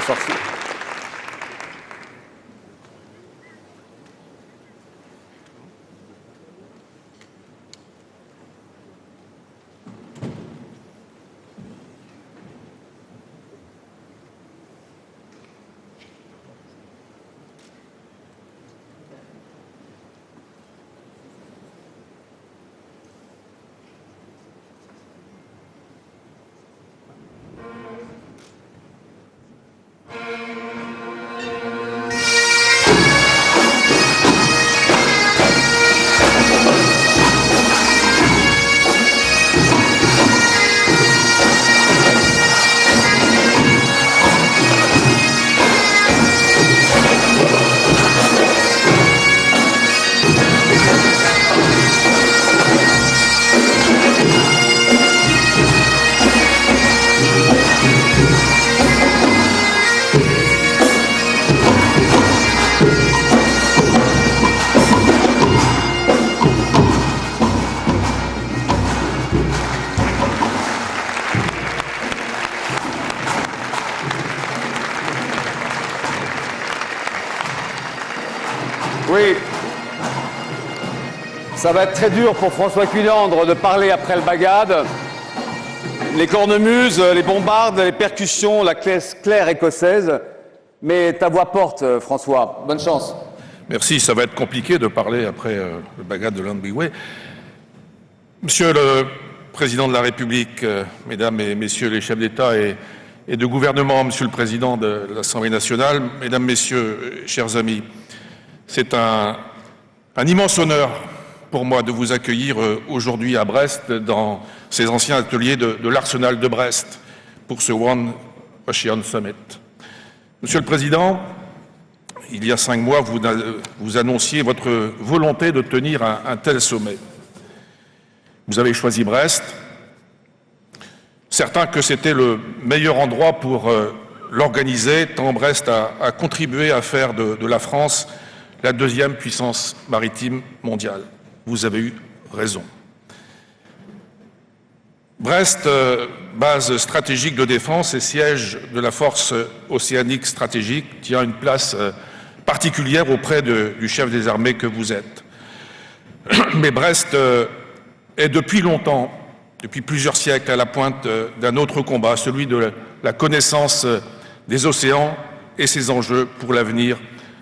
sortir. Oui, ça va être très dur pour François Cuillandre de parler après le bagade. Les cornemuses, les bombardes, les percussions, la claire écossaise. Mais ta voix porte, François. Bonne chance. Merci, ça va être compliqué de parler après le bagade de Landbigway. Monsieur le Président de la République, Mesdames et Messieurs les chefs d'État et de gouvernement, Monsieur le Président de l'Assemblée nationale, Mesdames, Messieurs, chers amis, c'est un immense honneur pour moi de vous accueillir aujourd'hui à Brest, dans ces anciens ateliers de l'Arsenal de Brest, pour ce One Ocean Summit. Monsieur le Président, il y a 5 mois, vous annonciez votre volonté de tenir un tel sommet. Vous avez choisi Brest, certain que c'était le meilleur endroit pour l'organiser, tant Brest a contribué à faire de la France la 2e puissance maritime mondiale. Vous avez eu raison. Brest, base stratégique de défense et siège de la force océanique stratégique, tient une place particulière auprès du chef des armées que vous êtes. Mais Brest est depuis longtemps, depuis plusieurs siècles, à la pointe d'un autre combat, celui de la connaissance des océans et ses enjeux pour l'avenir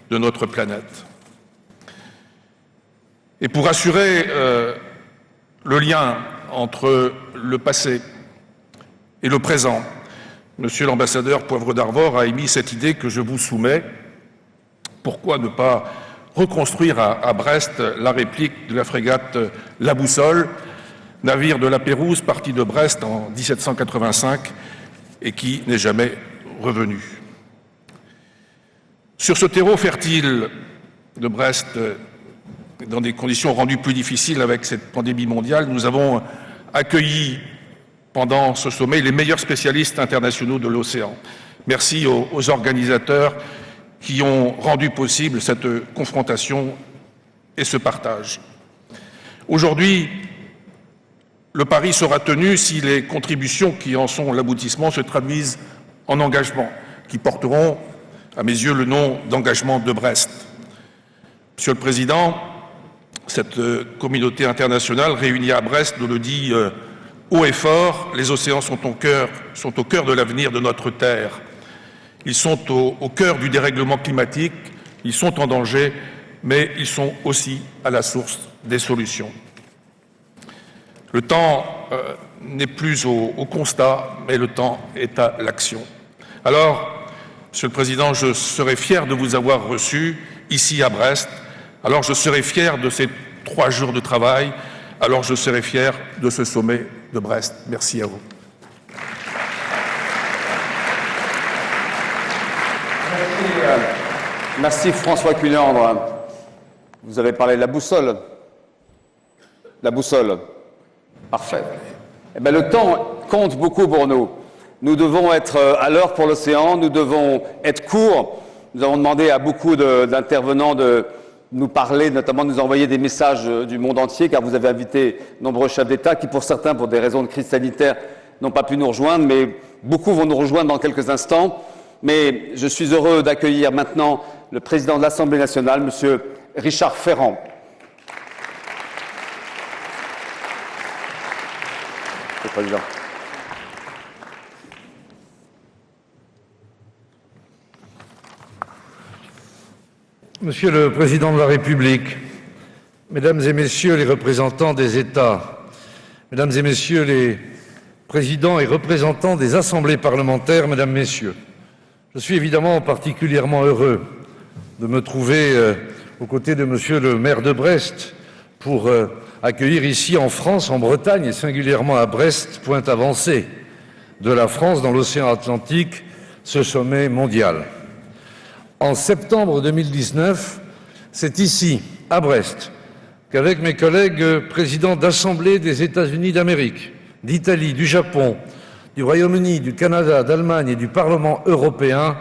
de notre planète. Et pour assurer le lien entre le passé et le présent, Monsieur l'ambassadeur Poivre d'Arvor a émis cette idée que je vous soumets. Pourquoi ne pas reconstruire à Brest la réplique de la frégate La Boussole, navire de la Pérouse parti de Brest en 1785 et qui n'est jamais revenu. Sur ce terreau fertile de Brest, dans des conditions rendues plus difficiles avec cette pandémie mondiale, nous avons accueilli pendant ce sommet les meilleurs spécialistes internationaux de l'océan. Merci aux organisateurs qui ont rendu possible cette confrontation et ce partage. Aujourd'hui, le pari sera tenu si les contributions qui en sont l'aboutissement se traduisent en engagements qui porteront, à mes yeux, le nom d'engagement de Brest. Monsieur le Président, cette communauté internationale réunie à Brest nous le dit haut et fort, les océans sont au cœur de l'avenir de notre Terre. Ils sont au cœur du dérèglement climatique, ils sont en danger, mais ils sont aussi à la source des solutions. Le temps n'est plus au constat, mais le temps est à l'action. Alors, Monsieur le Président, je serai fier de vous avoir reçu ici à Brest. Alors je serai fier de ces 3 jours de travail. Alors je serai fier de ce sommet de Brest. Merci à vous. Merci François Cuillandre. Vous avez parlé de la boussole. La boussole. Parfait. Eh bien, le temps compte beaucoup pour nous. Nous devons être à l'heure pour l'océan, nous devons être courts. Nous avons demandé à beaucoup d'intervenants de nous parler, notamment de nous envoyer des messages du monde entier, car vous avez invité nombreux chefs d'État qui, pour certains, pour des raisons de crise sanitaire, n'ont pas pu nous rejoindre, mais beaucoup vont nous rejoindre dans quelques instants. mais je suis heureux d'accueillir maintenant le président de l'Assemblée nationale, M. Richard Ferrand. Monsieur le Président. Monsieur le Président de la République, Mesdames et Messieurs les représentants des États, Mesdames et Messieurs les présidents et représentants des assemblées parlementaires, Mesdames, Messieurs, je suis évidemment particulièrement heureux de me trouver aux côtés de Monsieur le maire de Brest pour accueillir ici en France, en Bretagne et singulièrement à Brest, pointe avancée de la France dans l'océan Atlantique, ce sommet mondial. En septembre 2019, c'est ici, à Brest, qu'avec mes collègues présidents d'Assemblée des États-Unis d'Amérique, d'Italie, du Japon, du Royaume-Uni, du Canada, d'Allemagne et du Parlement européen,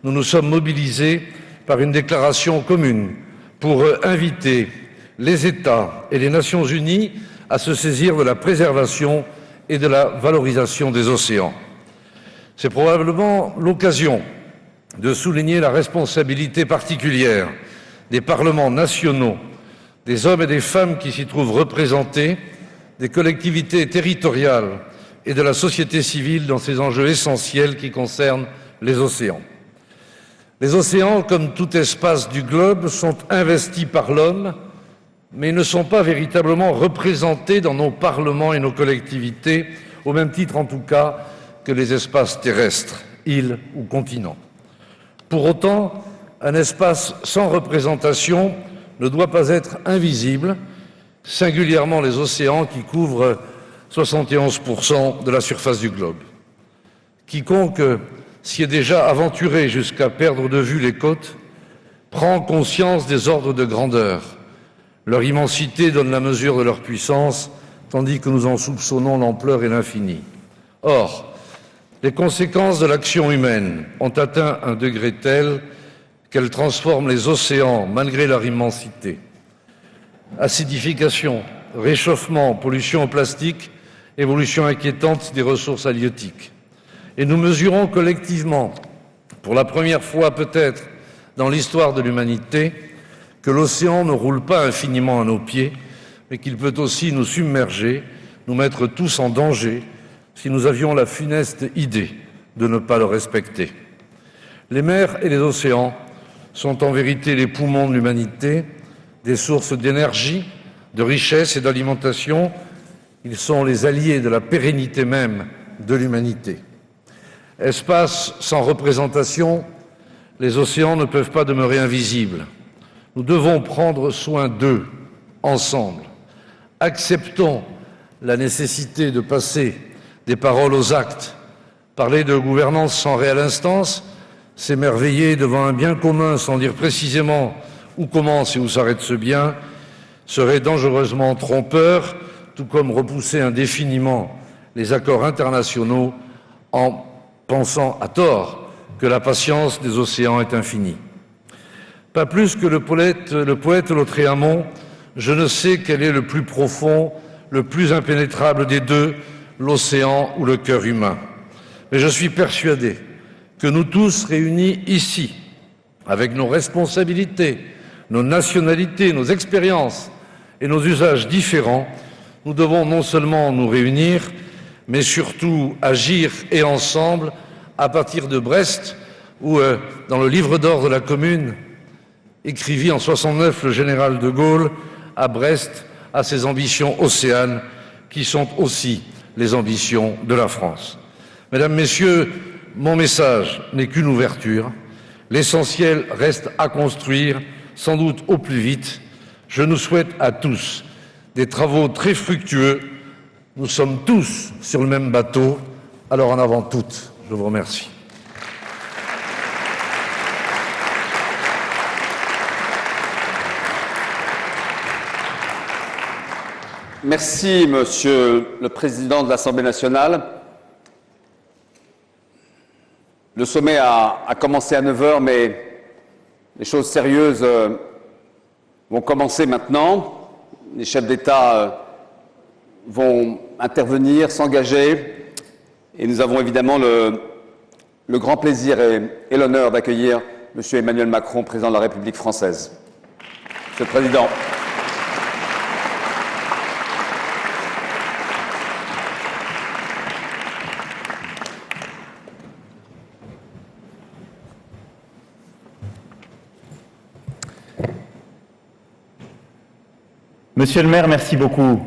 nous nous sommes mobilisés par une déclaration commune pour inviter les États et les Nations unies à se saisir de la préservation et de la valorisation des océans. C'est probablement l'occasion de souligner la responsabilité particulière des parlements nationaux, des hommes et des femmes qui s'y trouvent représentés, des collectivités territoriales et de la société civile dans ces enjeux essentiels qui concernent les océans. Les océans, comme tout espace du globe, sont investis par l'homme, mais ne sont pas véritablement représentés dans nos parlements et nos collectivités, au même titre en tout cas que les espaces terrestres, îles ou continents. Pour autant, un espace sans représentation ne doit pas être invisible, singulièrement les océans qui couvrent 71% de la surface du globe. Quiconque s'y est déjà aventuré jusqu'à perdre de vue les côtes prend conscience des ordres de grandeur. Leur immensité donne la mesure de leur puissance, tandis que nous en soupçonnons l'ampleur et l'infini. Or, les conséquences de l'action humaine ont atteint un degré tel qu'elles transforment les océans malgré leur immensité. Acidification, réchauffement, pollution au plastique, évolution inquiétante des ressources halieutiques. Et nous mesurons collectivement, pour la première fois peut-être dans l'histoire de l'humanité, que l'océan ne roule pas infiniment à nos pieds, mais qu'il peut aussi nous submerger, nous mettre tous en danger, si nous avions la funeste idée de ne pas le respecter. Les mers et les océans sont en vérité les poumons de l'humanité, des sources d'énergie, de richesse et d'alimentation. Ils sont les alliés de la pérennité même de l'humanité. Espace sans représentation, les océans ne peuvent pas demeurer invisibles. Nous devons prendre soin d'eux, ensemble. Acceptons la nécessité de passer des paroles aux actes. Parler de gouvernance sans réelle instance, s'émerveiller devant un bien commun sans dire précisément où commence et où s'arrête ce bien, serait dangereusement trompeur, tout comme repousser indéfiniment les accords internationaux en pensant à tort que la patience des océans est infinie. Pas plus que le poète Lautréamont, je ne sais quel est le plus profond, le plus impénétrable des deux, l'océan ou le cœur humain. Mais je suis persuadé que nous tous réunis ici, avec nos responsabilités, nos nationalités, nos expériences et nos usages différents, nous devons non seulement nous réunir, mais surtout agir et ensemble à partir de Brest, où, dans le livre d'or de la Commune, écrivit en 69 le général de Gaulle, à Brest, à ses ambitions océanes, qui sont aussi les ambitions de la France. Mesdames, Messieurs, mon message n'est qu'une ouverture. L'essentiel reste à construire, sans doute au plus vite. Je nous souhaite à tous des travaux très fructueux. Nous sommes tous sur le même bateau, alors en avant toutes. Je vous remercie. Merci, Monsieur le Président de l'Assemblée nationale. Le sommet a commencé à 9 h, mais les choses sérieuses vont commencer maintenant. Les chefs d'État vont intervenir, s'engager, et nous avons évidemment le grand plaisir et l'honneur d'accueillir M. Emmanuel Macron, président de la République française. Monsieur le Président. Monsieur le maire, merci beaucoup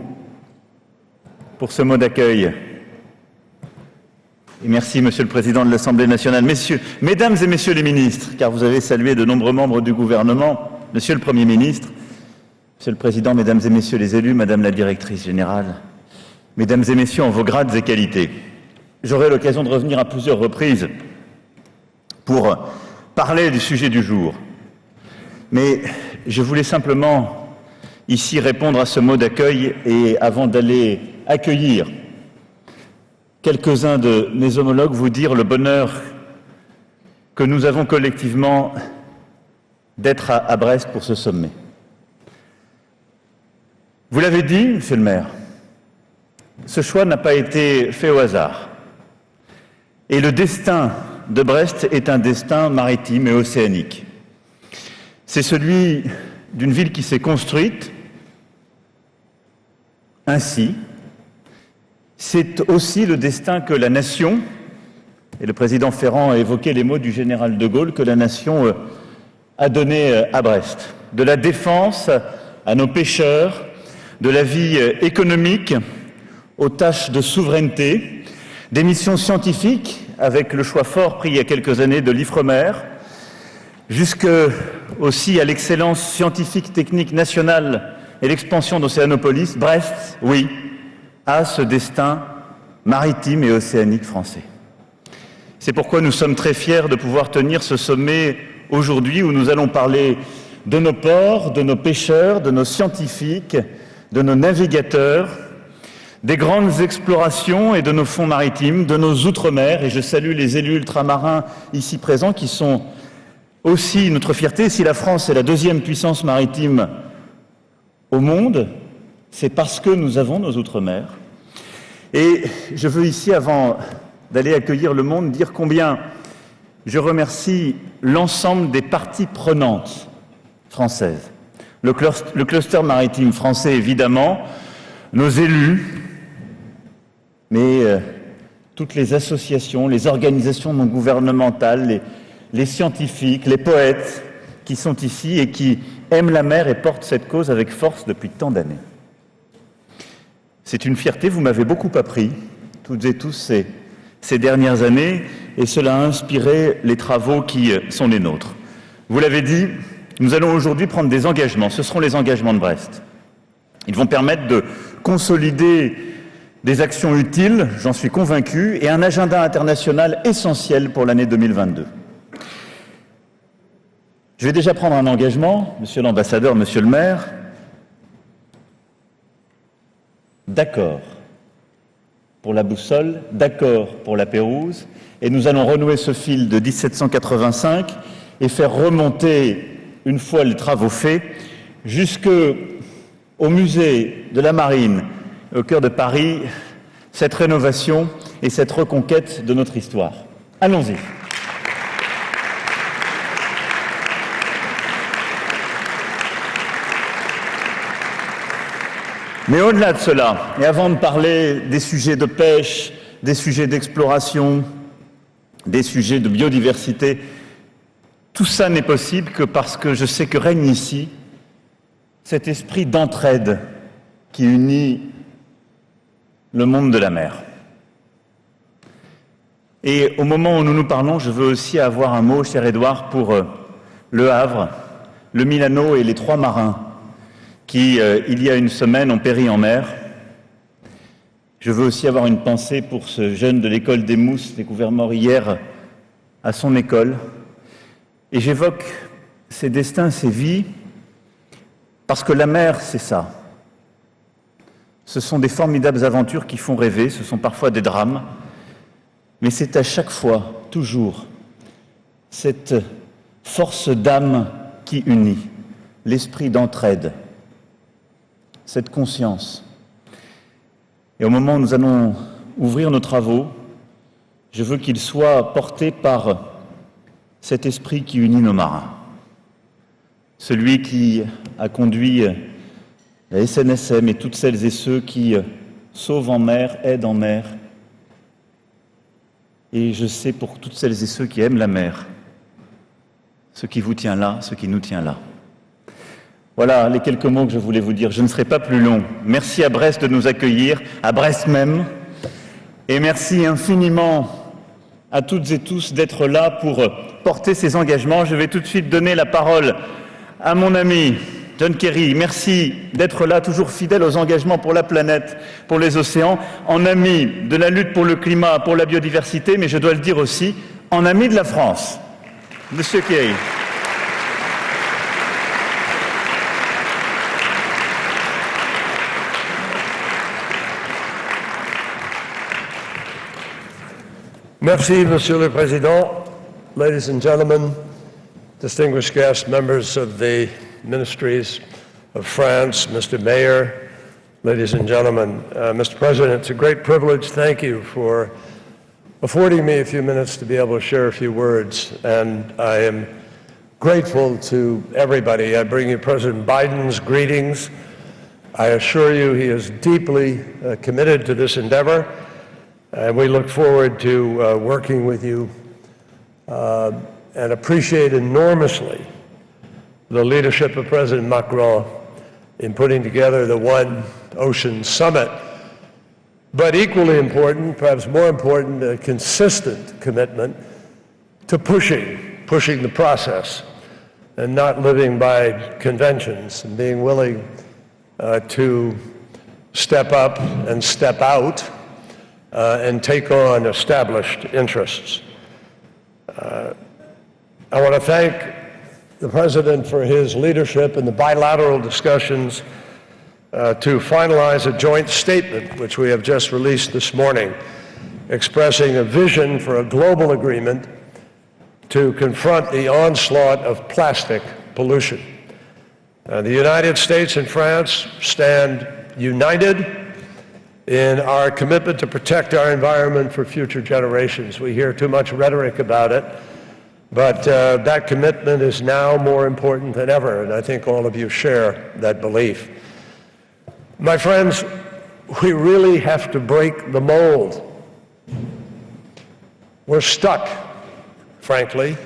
pour ce mot d'accueil. Et merci, Monsieur le Président de l'Assemblée nationale. Mesdames et Messieurs les ministres, car vous avez salué de nombreux membres du gouvernement, Monsieur le Premier ministre, Monsieur le Président, Mesdames et Messieurs les élus, Madame la Directrice générale, Mesdames et Messieurs en vos grades et qualités. J'aurai l'occasion de revenir à plusieurs reprises pour parler du sujet du jour. Mais je voulais simplement ici répondre à ce mot d'accueil et avant d'aller accueillir quelques-uns de mes homologues, vous dire le bonheur que nous avons collectivement d'être à Brest pour ce sommet. Vous l'avez dit, Monsieur le maire, ce choix n'a pas été fait au hasard. Et le destin de Brest est un destin maritime et océanique. C'est celui d'une ville qui s'est construite ainsi. C'est aussi le destin que la nation, et le président Ferrand a évoqué les mots du général de Gaulle, que la nation a donné à Brest. De la défense à nos pêcheurs, de la vie économique aux tâches de souveraineté, des missions scientifiques avec le choix fort pris il y a quelques années de l'Ifremer, jusque aussi à l'excellence scientifique technique nationale et l'expansion d'Océanopolis, Brest, oui, a ce destin maritime et océanique français. C'est pourquoi nous sommes très fiers de pouvoir tenir ce sommet aujourd'hui où nous allons parler de nos ports, de nos pêcheurs, de nos scientifiques, de nos navigateurs, des grandes explorations et de nos fonds maritimes, de nos outre-mer. Et je salue les élus ultramarins ici présents qui sont aussi notre fierté. Si la France est la deuxième puissance maritime au monde, c'est parce que nous avons nos outre-mer. Et je veux ici, avant d'aller accueillir le monde, dire combien je remercie l'ensemble des parties prenantes françaises. Le cluster maritime français, évidemment, nos élus, mais toutes les associations, les organisations non gouvernementales, les scientifiques, les poètes qui sont ici et qui aiment la mer et portent cette cause avec force depuis tant d'années. C'est une fierté, vous m'avez beaucoup appris, toutes et tous ces dernières années, et cela a inspiré les travaux qui sont les nôtres. Vous l'avez dit, nous allons aujourd'hui prendre des engagements, ce seront les engagements de Brest. Ils vont permettre de consolider des actions utiles, j'en suis convaincu, et un agenda international essentiel pour l'année 2022. Je vais déjà prendre un engagement, Monsieur l'ambassadeur, Monsieur le maire. D'accord pour la boussole, d'accord pour la Pérouse, et nous allons renouer ce fil de 1785 et faire remonter, une fois les travaux faits, jusqu'au musée de la Marine, au cœur de Paris, cette rénovation et cette reconquête de notre histoire. Allons-y. Mais au-delà de cela, et avant de parler des sujets de pêche, des sujets d'exploration, des sujets de biodiversité, tout ça n'est possible que parce que je sais que règne ici cet esprit d'entraide qui unit le monde de la mer. Et au moment où nous nous parlons, je veux aussi avoir un mot, cher Édouard, pour Le Havre, le Milano et les 3 marins qui, il y a une semaine, ont péri en mer. Je veux aussi avoir une pensée pour ce jeune de l'école des Mousses, découvert mort hier à son école. Et j'évoque ces destins, ces vies, parce que la mer, c'est ça. Ce sont des formidables aventures qui font rêver, ce sont parfois des drames, mais c'est à chaque fois, toujours, cette force d'âme qui unit, l'esprit d'entraide, cette conscience. Et au moment où nous allons ouvrir nos travaux, je veux qu'il soit porté par cet esprit qui unit nos marins. Celui qui a conduit la SNSM et toutes celles et ceux qui sauvent en mer, aident en mer. Et je sais pour toutes celles et ceux qui aiment la mer, ce qui vous tient là, ce qui nous tient là. Voilà les quelques mots que je voulais vous dire. Je ne serai pas plus long. Merci à Brest de nous accueillir, à Brest même. Et merci infiniment à toutes et tous d'être là pour porter ces engagements. Je vais tout de suite donner la parole à mon ami John Kerry. Merci d'être là, toujours fidèle aux engagements pour la planète, pour les océans, en ami de la lutte pour le climat, pour la biodiversité, mais je dois le dire aussi, en ami de la France. Monsieur Kerry. Merci, Monsieur le Président. Ladies and gentlemen, distinguished guests, members of the ministries of France, Mr. Mayor, ladies and gentlemen. Mr. President, it's a great privilege. Thank you for affording me a few minutes to be able to share a few words. And I am grateful to everybody. I bring you President Biden's greetings. I assure you he is deeply committed to this endeavor. And we look forward to working with you and appreciate enormously the leadership of President Macron in putting together the One Ocean Summit. But equally important, perhaps more important, a consistent commitment to pushing the process and not living by conventions and being willing to step up and step out and take on established interests. I want to thank the President for his leadership in the bilateral discussions to finalize a joint statement, which we have just released this morning, expressing a vision for a global agreement to confront the onslaught of plastic pollution. The United States and France stand united in our commitment to protect our environment for future generations. We hear too much rhetoric about it, but that commitment is now more important than ever, and I think all of you share that belief. My friends, we really have to break the mold. We're stuck, frankly,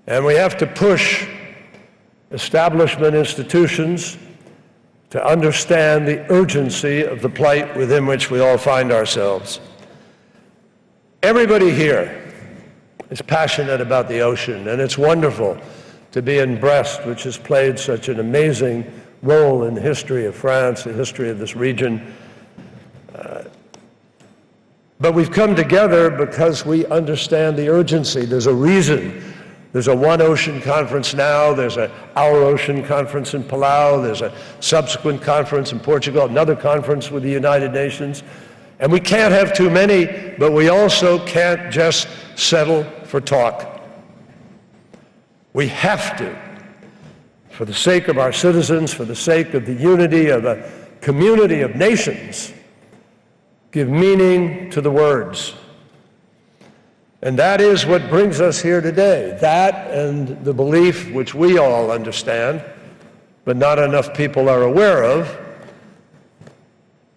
and we have to push establishment institutions to understand the urgency of the plight within which we all find ourselves. Everybody here is passionate about the ocean, and it's wonderful to be in Brest, which has played such an amazing role in the history of France, the history of this region. But we've come together because we understand the urgency. There's a reason. There's a One Ocean Conference now, there's a Our Ocean Conference in Palau, there's a subsequent conference in Portugal, another conference with the United Nations. And we can't have too many, but we also can't just settle for talk. We have to, for the sake of our citizens, for the sake of the unity of a community of nations, give meaning to the words. And that is what brings us here today. That and the belief, which we all understand, but not enough people are aware of,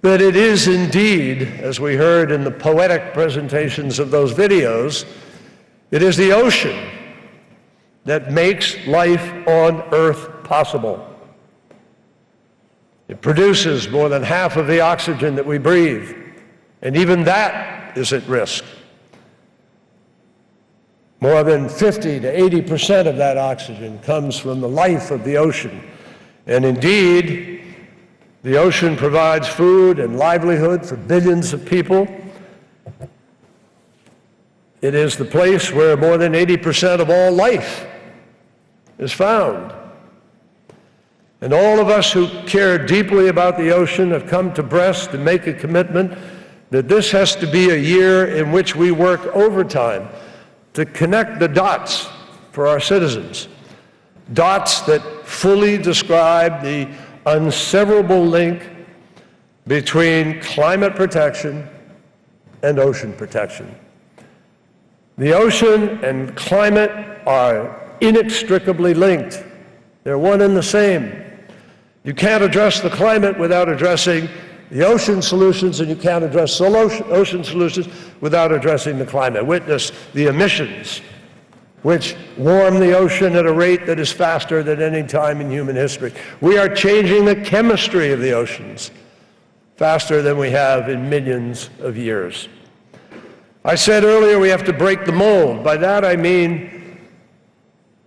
that it is indeed, as we heard in the poetic presentations of those videos, it is the ocean that makes life on Earth possible. It produces more than half of the oxygen that we breathe, and even that is at risk. More than 50 to 80% of that oxygen comes from the life of the ocean. And indeed, the ocean provides food and livelihood for billions of people. It is the place where more than 80% of all life is found. And all of us who care deeply about the ocean have come to Brest to make a commitment that this has to be a year in which we work overtime to connect the dots for our citizens, dots that fully describe the unseverable link between climate protection, and ocean protection. The ocean and climate are inextricably linked. They're one and the same. You can't address the climate without addressing the ocean solutions, and you can't address ocean solutions without addressing the climate. Witness the emissions, which warm the ocean at a rate that is faster than any time in human history. We are changing the chemistry of the oceans faster than we have in millions of years. I said earlier we have to break the mold. By that I mean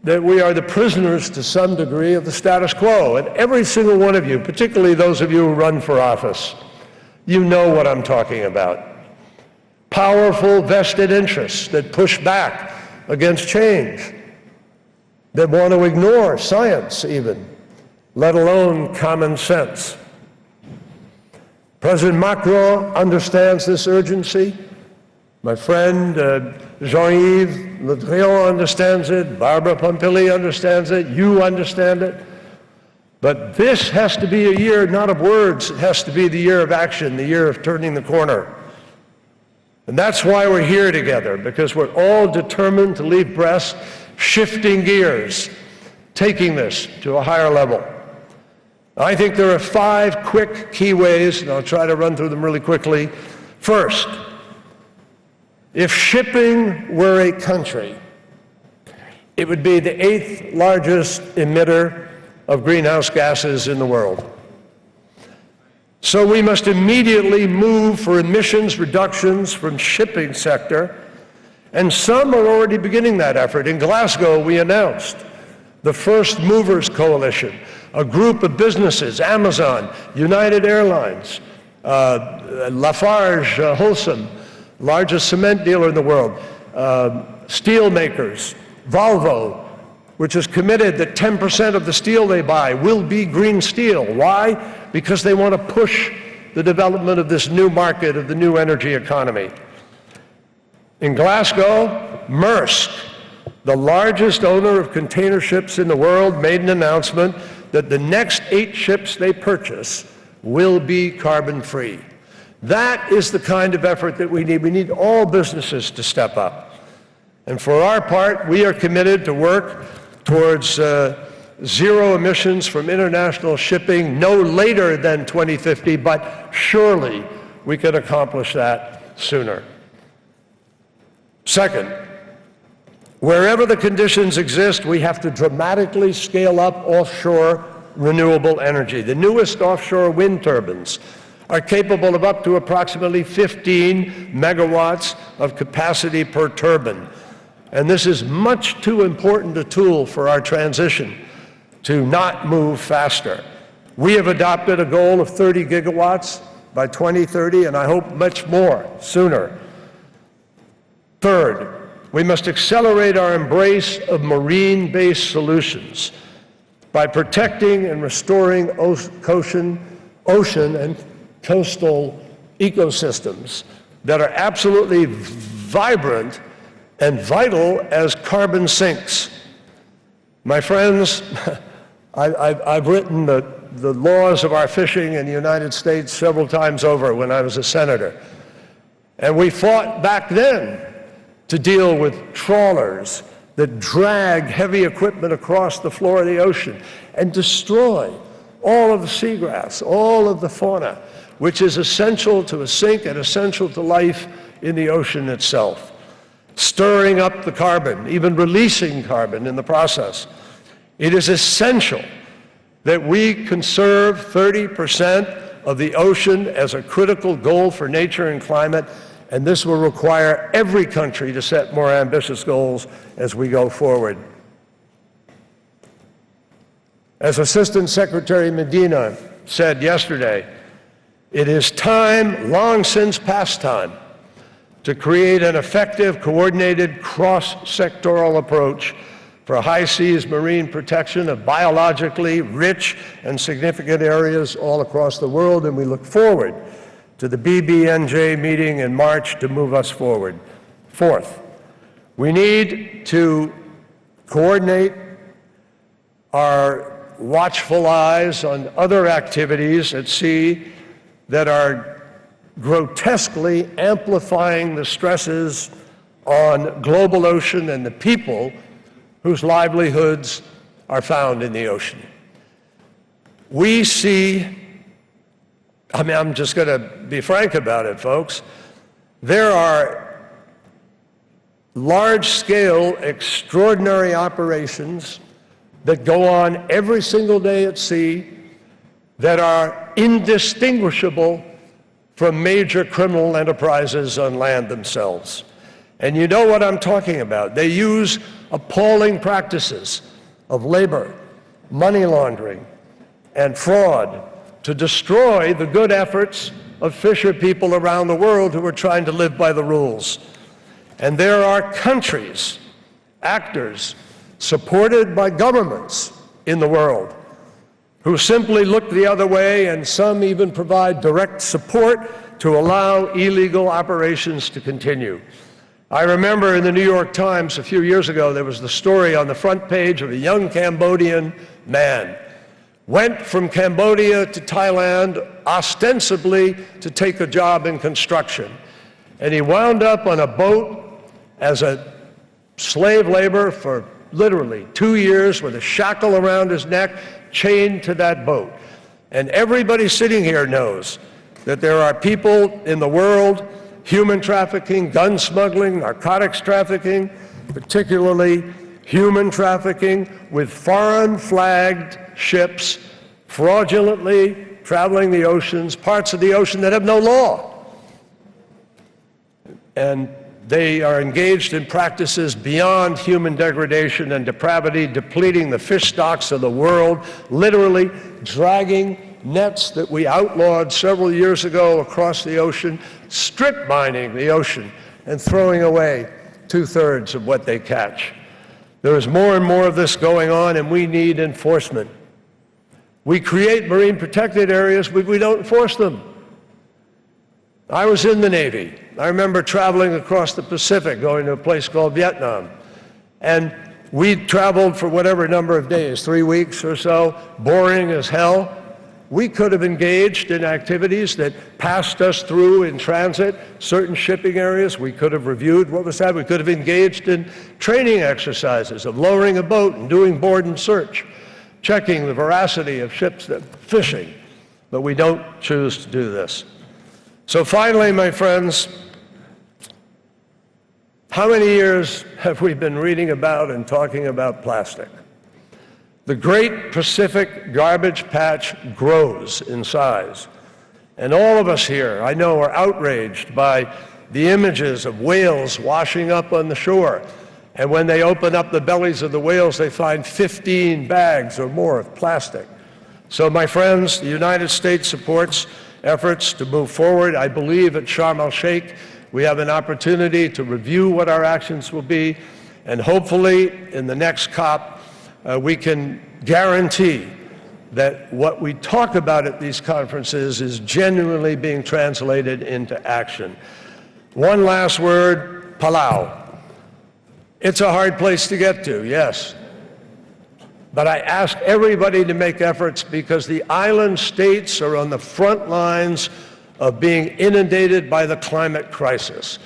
that we are the prisoners to some degree of the status quo. And every single one of you, particularly those of you who run for office, you know what I'm talking about. Powerful vested interests that push back against change, that want to ignore science even, let alone common sense. President Macron understands this urgency. My friend Jean-Yves Le Drian understands it. Barbara Pompili understands it. You understand it. But this has to be a year not of words. It has to be the year of action, the year of turning the corner. And that's why we're here together, because we're all determined to leave Brest shifting gears, taking this to a higher level. I think there are 5 quick key ways, and I'll try to run through them really quickly. First, if shipping were a country, it would be the 8th largest emitter of greenhouse gases in the world. So we must immediately move for emissions reductions from shipping sector, and some are already beginning that effort. In Glasgow, we announced the First Movers Coalition, a group of businesses, Amazon, United Airlines, Lafarge Holcim, largest cement dealer in the world, steel makers, Volvo, which is committed that 10% of the steel they buy will be green steel. Why? Because they want to push the development of this new market of the new energy economy. In Glasgow, Maersk, the largest owner of container ships in the world, made an announcement that the next 8 ships they purchase will be carbon-free. That is the kind of effort that we need. We need all businesses to step up. And for our part, we are committed to work towards zero emissions from international shipping no later than 2050, but surely we can accomplish that sooner. Second, wherever the conditions exist, we have to dramatically scale up offshore renewable energy. The newest offshore wind turbines are capable of up to approximately 15 megawatts of capacity per turbine. And this is much too important a tool for our transition to not move faster. We have adopted a goal of 30 gigawatts by 2030, and I hope much more sooner. Third, we must accelerate our embrace of marine-based solutions by protecting and restoring ocean and coastal ecosystems that are absolutely vibrant and vital as carbon sinks. My friends, I've written the laws of our fishing in the United States several times over when I was a senator. And we fought back then to deal with trawlers that drag heavy equipment across the floor of the ocean and destroy all of the seagrass, all of the fauna, which is essential to a sink and essential to life in the ocean itself. Stirring up the carbon, even releasing carbon in the process. It is essential that we conserve 30% of the ocean as a critical goal for nature and climate, and this will require every country to set more ambitious goals as we go forward. As Assistant Secretary Medina said yesterday, it is time, long since past time, to create an effective, coordinated, cross-sectoral approach for high seas marine protection of biologically rich and significant areas all across the world, and we look forward to the BBNJ meeting in March to move us forward. Fourth, we need to coordinate our watchful eyes on other activities at sea that are grotesquely amplifying the stresses on global ocean and the people whose livelihoods are found in the ocean. We see, I'm just going to be frank about it, folks. There are large-scale, extraordinary operations that go on every single day at sea that are indistinguishable from major criminal enterprises on land themselves. And you know what I'm talking about. They use appalling practices of labor, money laundering, and fraud to destroy the good efforts of fisher people around the world who are trying to live by the rules. And there are countries, actors, supported by governments in the world who simply look the other way, and some even provide direct support to allow illegal operations to continue. I remember in the New York Times a few years ago, there was the story on the front page of a young Cambodian man. Went from Cambodia to Thailand ostensibly to take a job in construction. And he wound up on a boat as a slave labor for literally 2 years with a shackle around his neck, chained to that boat. And everybody sitting here knows that there are people in the world, human trafficking, gun smuggling, narcotics trafficking, particularly human trafficking with foreign flagged ships fraudulently traveling the oceans, parts of the ocean that have no law. And they are engaged in practices beyond human degradation and depravity, depleting the fish stocks of the world, literally dragging nets that we outlawed several years ago across the ocean, strip mining the ocean, and throwing away 2/3 of what they catch. There is more and more of this going on, and we need enforcement. We create marine protected areas, but we don't enforce them. I was in the Navy. I remember traveling across the Pacific, going to a place called Vietnam. And we traveled for whatever number of days, 3 weeks or so, boring as hell. We could have engaged in activities that passed us through in transit, certain shipping areas. We could have reviewed what was happening. We could have engaged in training exercises of lowering a boat and doing board and search, checking the veracity of ships that fishing. But we don't choose to do this. So finally, my friends, how many years have we been reading about and talking about plastic? The Great Pacific Garbage Patch grows in size. And all of us here, I know, are outraged by the images of whales washing up on the shore. And when they open up the bellies of the whales, they find 15 bags or more of plastic. So my friends, the United States supports efforts to move forward. I believe at Sharm el-Sheikh we have an opportunity to review what our actions will be, and hopefully in the next COP we can guarantee that what we talk about at these conferences is genuinely being translated into action. One last word, Palau. It's a hard place to get to, yes. But I ask everybody to make efforts because the island states are on the front lines of being inundated by the climate crisis.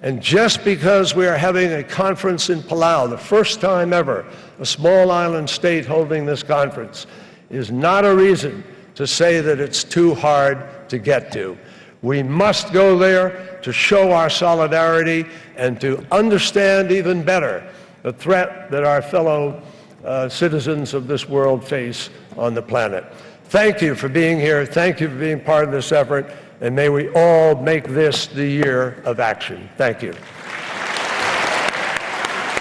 And just because we are having a conference in Palau, the first time ever, a small island state holding this conference, is not a reason to say that it's too hard to get to. We must go there to show our solidarity and to understand even better the threat that our fellow citizens of this world face on the planet. Thank you for being here. Thank you for being part of this effort. And may we all make this the year of action. Thank you.